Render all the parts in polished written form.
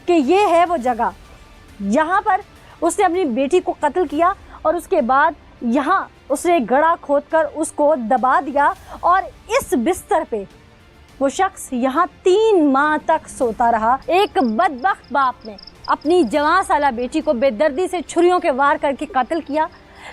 कि ये है वो जगह यहाँ पर उसने अपनी बेटी को कत्ल किया और उसके बाद यहाँ उसने गड्ढा खोदकर उसको दबा दिया और इस बिस्तर पे वो शख्स यहाँ 3 माह तक सोता रहा। एक बदबख्त बाप ने अपनी जवान साला बेटी को बेदर्दी से छुरियों के वार करके कत्ल किया।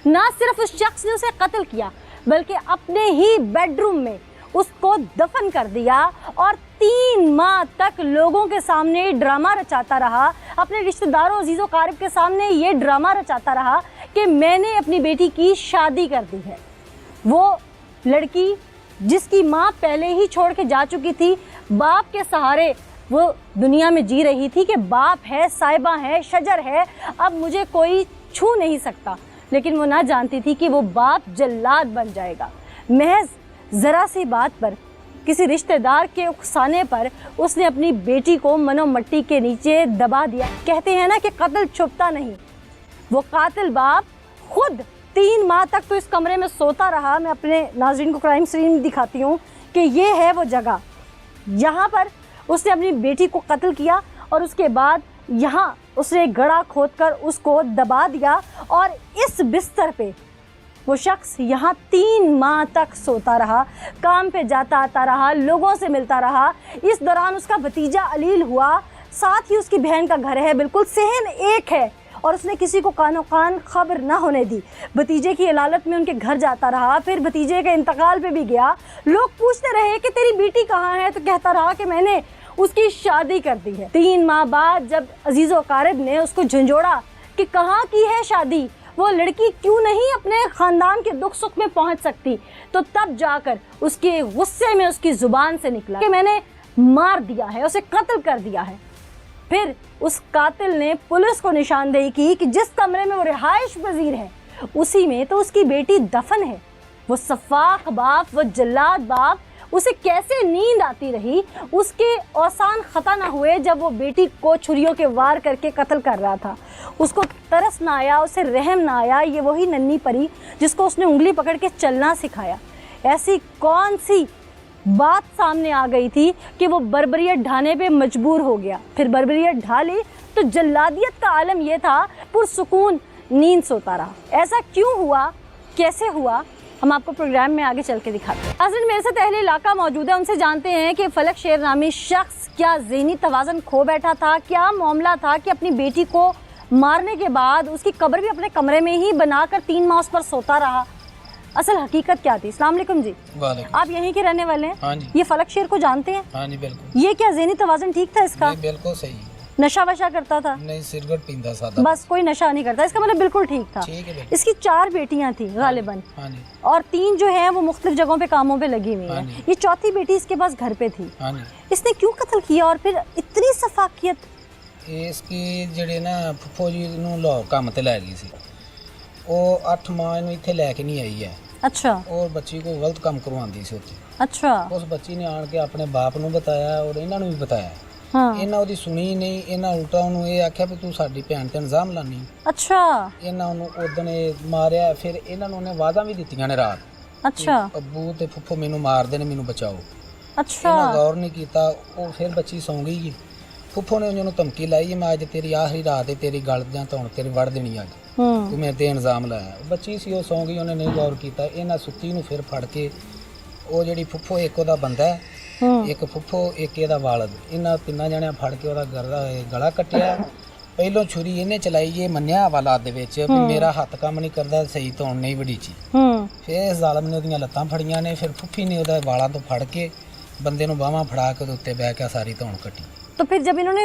ना सिर्फ उस शख्स ने उसे कत्ल किया बल्कि अपने ही बेडरूम में उसको दफन कर दिया और 3 माह तक लोगों के सामने ड्रामा रचाता रहा, अपने रिश्तेदारों अजीज़ों क़ारिब के सामने ये ड्रामा रचाता रहा कि मैंने अपनी बेटी की शादी कर दी है। वो लड़की जिसकी माँ पहले ही छोड़ के जा चुकी थी, बाप के सहारे वो दुनिया में जी रही थी कि बाप है, साहिबा है, शजर है, अब मुझे कोई छू नहीं सकता। लेकिन वो ना जानती थी कि वो बाप जल्लाद बन जाएगा। महज ज़रा सी बात पर, किसी रिश्तेदार के उकसाने पर उसने अपनी बेटी को मनो मट्टी के नीचे दबा दिया। कहते हैं ना कि कत्ल छुपता नहीं, वो कातिल बाप खुद 3 माह तक तो इस कमरे में सोता रहा। मैं अपने नाज़रीन को क्राइम सीन दिखाती हूँ कि ये है वो जगह यहाँ पर उसने अपनी बेटी को कत्ल किया और उसके बाद यहाँ उसने गड्ढा खोदकर उसको दबा दिया और इस बिस्तर पे वो शख्स यहाँ 3 माह तक सोता रहा, काम पे जाता आता रहा, लोगों से मिलता रहा। इस दौरान उसका भतीजा अलील हुआ, साथ ही उसकी बहन का घर है, बिल्कुल सहन एक है और उसने किसी को कानो कान खबर ना होने दी। भतीजे की इलालत में उनके घर जाता रहा, फिर भतीजे के इंतकाल पे भी गया। लोग पूछते रहे कि तेरी बेटी कहाँ है, तो कहता रहा कि मैंने उसकी शादी कर दी है। 3 माह बाद जब अजीज़ व अकारिब ने उसको झंझोड़ा कि कहाँ की है शादी, वो लड़की क्यों नहीं अपने ख़ानदान के दुख सुख में पहुँच सकती, तो तब जाकर उसके गुस्से में उसकी ज़ुबान से निकला कि मैंने मार दिया है, उसे कत्ल कर दिया है। फिर उस कातिल ने पुलिस को निशानदेही की कि जिस कमरे में वो रिहाइश पजीर है उसी में तो उसकी बेटी दफन है। वो सफाक बाप, वो जल्लाद बाप, उसे कैसे नींद आती रही, उसके औसान ख़ता ना हुए जब वो बेटी को छुरियों के वार करके कत्ल कर रहा था। उसको तरस ना आया, उसे रहम ना आया। ये वही नन्ही परी जिसको उसने उंगली पकड़ के चलना सिखाया। ऐसी कौन सी बात सामने आ गई थी कि वो बर्बरियत ढाने पे मजबूर हो गया। फिर बर्बरियत ढा ली तो जल्लादियत का आलम ये था, पुरसुकून नींद सोता रहा। ऐसा क्यों हुआ, कैसे हुआ, हम आपको प्रोग्राम में आगे चल के दिखाते हैं। नाज़रीन, मेरे साथ अहले इलाका मौजूद है, उनसे जानते हैं कि फलक शेर नामी शख्स क्या ज़हनी तवाज़न खो बैठा था, क्या मामला था कि अपनी बेटी को मारने के बाद उसकी कब्र भी अपने कमरे में ही बनाकर 3 माह उस पर सोता रहा। असल हकीकत क्या थी? अस्सलाम वालेकुम जी। वालेकुम। आप यहीं के रहने वाले हैं? हाँ जी। ये फलक शेर को जानते हैं? हाँ जी, बिल्कुल। ये क्या ज़हनी तवाज़न ठीक था इसका? बिल्कुल सही। नशा वशा करता था? नहीं, सिगरेट पीता सादा। बस कोई नशा नहीं करता, इसका मतलब बिल्कुल ठीक था। ठीक है। इसकी 4 बेटियां थी गालिबन, हाँ जी। और 3 जो है वो मुख्तलिफ जगहों पे कामों पे लगी हुई है। ये चौथी बेटी इसके पास घर पे थी। हाँ जी। इसने क्यों कत्ल किया और फिर इतनी सफाकियत? इसकी ਜਿਹੜੇ ਨਾ ਫੁੱਫੋ ਜੀ ਨੂੰ ਲਾਹੌਰ ਕੰਮ ਤੇ ਲੈ ਗਈ ਸੀ, ਉਹ 8 ਮਾਹ ਇਹਨੂੰ ਇੱਥੇ ਲੈ ਕੇ ਨਹੀਂ ਆਈ ਹੈ। अच्छा। और बच्ची को गलत काम करवाती सी उत्थे। अच्छा। उस बच्ची ने आन के अपने बाप ਨੂੰ बताया और ਇਹਨਾਂ ਨੂੰ ਵੀ बताया। हाँ। ਇਹਨਾਂ ਉਹਦੀ ਸੁਣੀ ਨਹੀਂ, ਇਹਨਾਂ ਉਲਟਾ ਉਹਨੂੰ ਇਹ ਆਖਿਆ ਵੀ ਤੂੰ ਸਾਡੀ ਭੈਣ ਤੇ ਇਲਜ਼ਾਮ ਲਾਨੀ। अच्छा। ਇਹਨਾਂ ਉਹਨੂੰ ਉਦਣ ਮਾਰਿਆ। ਫਿਰ ਇਹਨਾਂ ਨੂੰ ਉਹਨੇ ਵਾਅਦਾ ਵੀ ਦਿੱਤੀਆਂ ਨੇ ਰਾਤ। अच्छा। ਅੱਬੂ ਤੇ ਫੁੱਫੋ ਮੈਨੂੰ ਮਾਰਦੇ ਨੇ, ਮੈਨੂੰ ਬਚਾਓ। अच्छा। ਇਹਨਾਂ ਗੌਰ ਨਹੀਂ ਕੀਤਾ। ਉਹ ਫਿਰ ਬੱਚੀ ਸੌਂ ਗਈ। ਫੁੱਫੋ ਨੇ ਉਹਨੂੰ ਧਮਕੀ ਲਾਈ, ਮੈਂ ਅੱਜ ਤੇਰੀ ਆਖਰੀ ਰਾਤ ਹੈ, ਤੇਰੀ ਗਲ ਜਾਂ ਧੌਣ ਤੇਰੀ ਵੜ ਦੇਣੀ ਅੱਜ, ਤੂੰ ਮੇਰੇ ਤੇ ਇਲਜ਼ਾਮ ਲਾਇਆ। ਬੱਚੀ ਸੀ, ਉਹ ਸੌਂ ਗਈ, ਉਹਨੇ ਨਹੀਂ ਗੌਰ ਕੀਤਾ। ਇਹਨਾਂ ਸੁੱਤੀ ਨੂੰ ਫਿਰ ਫੜ ਕੇ ਉਹ ਜਿਹੜੀ ਫੁੱਫੋ, ਇੱਕ ਉਹਦਾ ਬੰਦਾ ਹੈ, ਇੱਕ ਫੁੱਫੋ, ਇੱਕ ਇਹਦਾ ਵਾਲਦ, ਇਹਨਾਂ 3 ਜਣਿਆਂ ਫੜ ਕੇ ਉਹਦਾ ਗਲਾ ਕੱਟਿਆ। ਪਹਿਲੋਂ ਛੁਰੀ ਇਹਨੇ ਚਲਾਈ, ਇਹ ਮੰਨਿਆ ਹਵਾਲਾਤ ਦੇ ਵਿੱਚ ਵੀ ਮੇਰਾ ਹੱਥ ਕੰਮ ਨਹੀਂ ਕਰਦਾ, ਸਹੀ ਧੌਣ ਨਹੀਂ ਵੜੀਚੀ। ਫਿਰ ਜ਼ਾਲਮ ਨੇ ਉਹਦੀਆਂ ਲੱਤਾਂ ਫੜੀਆਂ ਨੇ। ਫਿਰ ਫੁੱਫੀ ਨੇ ਉਹਦਾ ਵਾਲਾਂ ਤੋਂ ਫੜ ਕੇ ਬੰਦੇ ਨੂੰ ਬਾਹਾਂ ਫੜਾ ਕੇ ਉਹਦੇ ਉੱਤੇ ਬਹਿ ਕੇ ਸਾਰੀ ਧੌਣ ਕੱਟੀ। तो फिर जब इन्होंने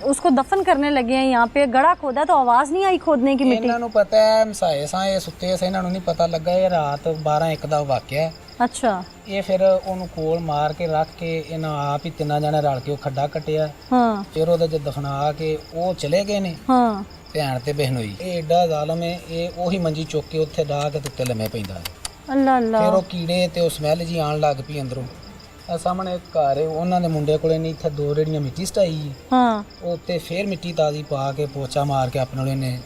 उसको दफन करने लगे हैं, यहाँ पे गड़ा खोदा, तो आवाज़ नहीं आई खोदने की? मिट्टी ਇਹਨਾਂ ਨੂੰ ਪਤਾ ਹੈ, ਮਸਾਏ ਸਾਂ ਇਹ ਸੁੱਤੇ ਸੇ, ਇਹਨਾਂ ਨੂੰ ਨਹੀਂ ਪਤਾ ਲੱਗਾ। ਇਹ ਰਾਤ 12-1 ਦਾ ਵਾਕਿਆ। अच्छा। ਇਹ ਫਿਰ ਉਹਨੂੰ ਕੋਲ ਮਾਰ ਕੇ ਰੱਖ ਕੇ ਇਹਨਾਂ ਆਪ ਹੀ 3 ਜਣੇ ਰਲ ਕੇ ਉਹ ਖੱਡਾ ਕੱਟਿਆ। हाँ। ਫਿਰ ਉਹਦੇ ਚ ਦਫਨਾ ਕੇ ਉਹ ਚਲੇ ਗਏ ਨੇ। हाँ। ਭੈਣ ਤੇ ਬਹਿਨੋਈ। ਇਹ ਏਡਾ ਜ਼ਾਲਮ ਹੈ, ਇਹ ਉਹੀ ਮੰਜੀ ਚੁੱਕ ਕੇ ਉੱਥੇ ਡਾ ਕੇ ਉੱਤੇ ਲੰਮੇ ਪੈਂਦਾ ਹੈ। अल्लाह अल्लाह। ਫਿਰ ਉਹ ਕੀੜੇ ਤੇ ਉਹ ਸਮੈਲ ਜੀ ਆਣ ਲੱਗ ਪਈ ਅੰਦਰੋਂ। ਇਹ ਸਾਹਮਣੇ ਇੱਕ ਘਰ ਹੈ, ਉਹਨਾਂ ਦੇ ਮੁੰਡੇ ਕੋਲੇ ਨਹੀਂ, ਇੱਥੇ 2 ਰੇੜੀਆਂ ਮਿੱਟੀ ਸਟਾਈ। हाँ। ਉਹ ਉੱਤੇ ਫਿਰ ਮਿੱਟੀ ਤਾਜ਼ੀ ਪਾ ਕੇ ਪੋਚਾ ਮਾਰ ਕੇ ਆਪਣੇ ਉਹਨੇ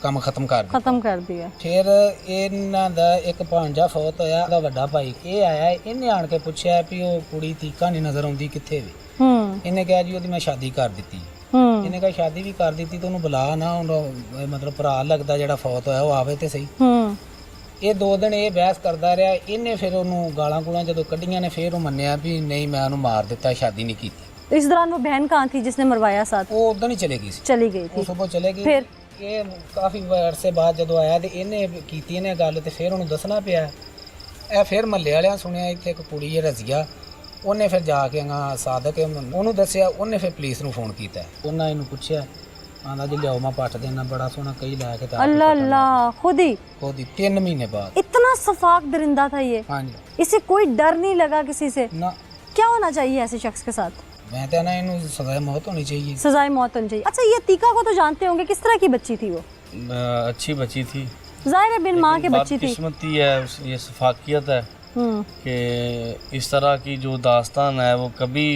ਕੰਮ ਖਤਮ ਕਰ ਦਿੱਤਾ। खत्म कर दिया। ਫਿਰ ਇਹਨਾਂ ਦਾ ਇੱਕ ਭਾਂਜਾ ਫੌਤ ਹੋਇਆ, ਉਹਦਾ ਵੱਡਾ ਭਾਈ ਇਹ ਆਇਆ। ਇਹਨੇ ਆਣ ਕੇ ਪੁੱਛਿਆ ਵੀ ਉਹ ਕੁੜੀ ਤੀਕਾ ਨਹੀਂ ਨਜ਼ਰ ਆਉਂਦੀ, ਕਿੱਥੇ ਵੀ? ਇਹਨੇ ਕਿਹਾ ਜੀ ਉਹਦੀ ਮੈਂ ਸ਼ਾਦੀ ਕਰ ਦਿੱਤੀ। ਇਹਨੇ ਕਹਾ ਸ਼ਾਦੀ ਵੀ ਕਰ ਦਿੱਤੀ ਤੇ ਉਹਨੂੰ ਬੁਲਾ ਨਾ, ਮਤਲਬ ਭਰਾ ਲੱਗਦਾ ਜਿਹੜਾ ਫੌਤ ਹੋਇਆ ਉਹ ਆਵੇ ਤੇ ਸਹੀ। ਇਹ 2 ਦਿਨ ਇਹ ਬਹਿਸ ਕਰਦਾ ਰਿਹਾ। ਇਹਨੇ ਫਿਰ ਉਹਨੂੰ ਗਾਲਾਂ ਗੂਲਾਂ ਜਦੋਂ ਕੱਢੀਆਂ ਨੇ ਫਿਰ ਉਹ ਮੰਨਿਆ ਵੀ ਨਹੀਂ ਮੈਂ ਉਹਨੂੰ ਮਾਰ ਦਿੱਤਾ, ਸ਼ਾਦੀ ਨਹੀਂ ਕੀਤੀ। इस दौरान वो बहन कहाँ थी जिसने मरवाया साथ? ਉਹ ਉਦੋਂ ਹੀ ਚਲੇ ਗਈ ਸੀ, चली गई ਉਹ थी। ਸੁਬਹ ਚਲੇ ਗਈ। फिर ਇਹ ਕਾਫੀ ਅਰਸੇ ਬਾਅਦ ਜਦੋਂ ਆਇਆ ਤੇ ਇਹਨੇ ਕੀਤੀ ਇਹਨੇ ਗੱਲ ਤੇ ਫਿਰ ਉਹਨੂੰ ਦੱਸਣਾ ਪਿਆ। ਇਹ ਫਿਰ ਮਹੱਲੇ ਵਾਲਿਆਂ ਸੁਣਿਆ ਇੱਥੇ ਇੱਕ ਕੁੜੀ ਹੈ ਰਜ਼ੀਆ, ਉਹਨੇ ਫਿਰ ਜਾ ਕੇ ਸਾਦਕ ਉਹਨੂੰ ਦੱਸਿਆ। ਉਹਨੇ ਫਿਰ ਪੁਲਿਸ ਨੂੰ ਫੋਨ ਕੀਤਾ। ਉਹਨਾਂ ਇਹਨੂੰ ਪੁੱਛਿਆ, ਆਂਦਾ ਜੀ ਲਿਆਓ ਮੈਂ ਪੱਟ ਦੇਣਾ, ਬੜਾ ਸੋਹਣਾ ਕਈ ਲੈ ਕੇ ਤਾਂ अल्लाह अल्लाह, खुद ही ਉਹਦੀ 3 ਮਹੀਨੇ ਬਾਅਦ। इतना सफाक दरिंदा था ये, ਹਾਂਜੀ इसे कोई डर नहीं लगा किसी से। ਨਾ क्या होना चाहिए ऐसे शख्स के साथ? ਮੈਂ ਤਾਂ ਨਾ ਇਹਨੂੰ ਸਜ਼ਾ मौत होनी चाहिए। सजाए मौत होनी चाहिए। अच्छा, ये तीका को तो जानते होंगे, किस तरह की बच्ची थी वो? अच्छी बच्ची थी, जाहिर है बिन माँ की बच्ची थी। किस्मती है, ये सफाकियत है कि इस तरह की जो दास्तान है वो कभी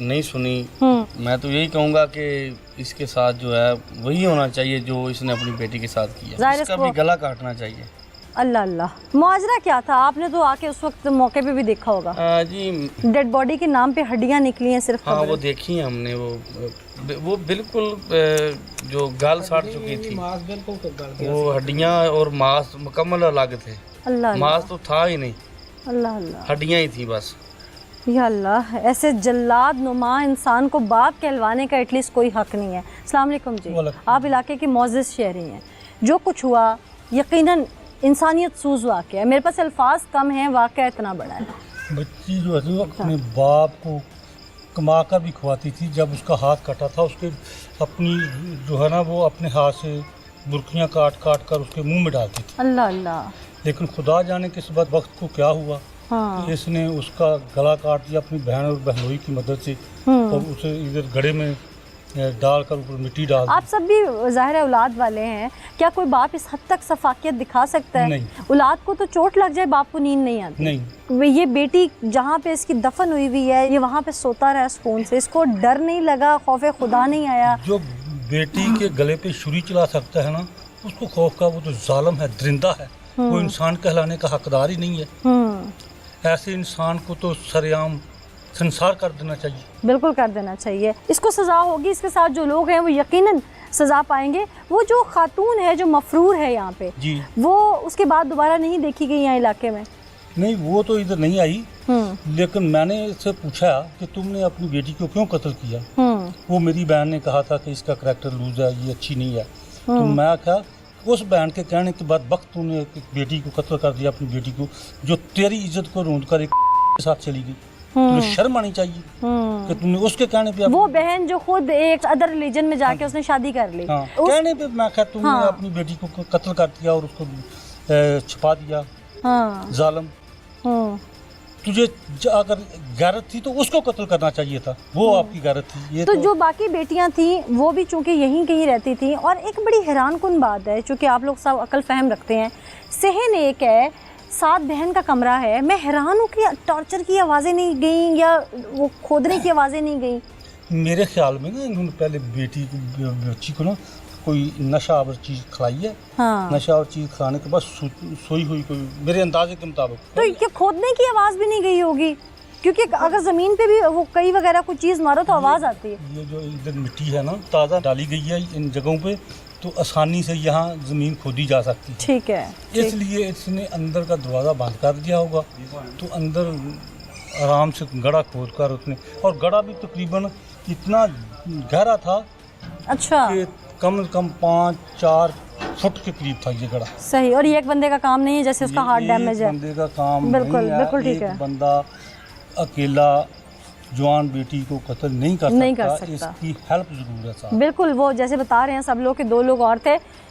नहीं सुनी। मैं तो यही कहूँगा कि इसके साथ जो है वही होना चाहिए जो इसने अपनी बेटी के साथ किया, जाहिर इसका इसको- भी गला काटना चाहिए। अल्लाह अल्लाह, मुआजरा क्या था? आपने तो आके उस वक्त मौके पे भी देखा होगा, जी डेड बॉडी के नाम पे हड्डियां निकली हैं सिर्फ। हाँ, खबर वो देखी है हमने, वो बिल्कुल जो गाल साट चुकी थी, मांस बिल्कुल गल गया। वो हड्डियाँ और मांस मुकम्मल अलग थे, अल्लाह अल्लाह मांस तो था ही नहीं, अल्लाह अल्लाह, हड्डियाँ ही थी बस। या अल्लाह, ऐसे जल्लाद नुमा इंसान को बाप कहलवाने का एटलीस्ट कोई हक नहीं है। अस्सलाम वालेकुम जी, आप इलाके की मोअज़्ज़िज़ शहरी हैं। जो कुछ हुआ यकीनन इंसानियत सूज वाक़या है, मेरे पास अल्फाज कम हैं, वाक़या इतना बड़ा है। बच्ची जो है वो अपने बाप को कमा कर भी खुआती थी। जब उसका हाथ कटा था उसके अपनी जो है ना वो अपने हाथ से बुर्कियाँ काट काट कर उसके मुंह में डालती थी। अल्लाह अल्लाह, लेकिन खुदा जाने किस वक्त को क्या हुआ, हाँ इसने उसका गला काट दिया अपनी बहन और बहनोई की मदद से और उसे इधर गड्ढे में डालकर ऊपर मिट्टी डाल दी। आप सब भी ज़ाहिर है औलाद वाले हैं, क्या कोई बाप इस हद तक सफाकियत दिखा सकता है? नहीं। औलाद को तो चोट लग जाए, बाप को नींद नहीं आती। नहीं, ये बेटी जहाँ पे इसकी दफन हुई हुई है, ये वहाँ पे सोता रहा सुकून से, इसको डर नहीं लगा, खौफ खुदा नहीं आया? जो बेटी के गले पे छुरी चला सकता है ना, उसको खौफ का वो तो जालिम है, दरिंदा है, वो इंसान कहलाने का हकदार ही नहीं है। ऐसे इंसान को तो सरेआम संसार कर देना चाहिए। बिल्कुल कर देना चाहिए, इसको सज़ा होगी। इसके साथ जो लोग हैं वो यकीनन सज़ा पाएंगे। वो जो खातून है जो मफरूर है यहाँ पे जी, वो उसके बाद दोबारा नहीं देखी गई यहाँ इलाके में? नहीं वो तो इधर नहीं आई, लेकिन मैंने इससे पूछा कि तुमने अपनी बेटी को क्यों कत्ल किया। वो मेरी बहन ने कहा था कि इसका करैक्टर लूज है, ये अच्छी नहीं है। तो मैं क्या, उस बहन के कहने के बाद वक्त तूने एक बेटी को कत्ल कर दिया, अपनी बेटी को जो तेरी इज्जत को ढूंढ कर एक के साथ चली गई। तुम्हें शर्म आनी चाहिए कि तुमने उसके कहने पे वो बहन जो खुद एक अदर रिलीजन में जाके उसने शादी कर ली, हाँ, कहने पे मैं क्या तुमने हाँ। अपनी बेटी को कत्ल कर दिया और उसको छुपा दिया। हाँ जालिम, तुझे अगर गैरत थी तो उसको कत्ल करना चाहिए था, वो आपकी गैरत थी। ये तो जो बाकी बेटियां थी वो भी चूंकि यहीं कहीं रहती थी। और एक बड़ी हैरान कुन बात है, चूंकि आप लोग सब अकल फहम रखते हैं, सहन एक है, 7 बहन का कमरा है। मैं हैरान हूँ कि टॉर्चर की आवाज़ें नहीं गई या वो खोदने की आवाज़ें नहीं गई। मेरे ख्याल में ना इन्होंने पहले बच्ची को ना कोई नशा और चीज़ खिलाई है। हाँ। नशा और चीज़ खाने के बाद सोई हुई कोई, मेरे अंदाजे के मुताबिक। तो ये खोदने की आवाज़ भी नहीं गई होगी, क्योंकि अगर ज़मीन पे भी वो कई वगैरह कोई चीज़ मारो तो आवाज़ आती है। ये जो इधर मिट्टी है ना ताज़ा डाली गई है इन जगहों पे, तो आसानी से यहाँ ज़मीन खोदी जा सकती है। ठीक है, इसलिए इसने अंदर का दरवाज़ा बंद कर दिया होगा, तो अंदर आराम से गड़ा खोद कर उसने, और गड़ा भी तकरीबन इतना गहरा था अच्छा, कि कम से कम 5-4 फुट के करीब था ये गड़ा। सही। और ये एक बंदे का काम नहीं है, जैसे उसका हार्ट डैमेज है। बंदे का काम बिल्कुल, नहीं है। बिल्कुल ठीक एक है। बंदा अकेला जवान बेटी को कत्ल नहीं कर नहीं सकता, कर सकता। इसकी हेल्प जरूर है साहब। बिल्कुल, वो जैसे बता रहे हैं सब लोग कि 2 लोग और थे,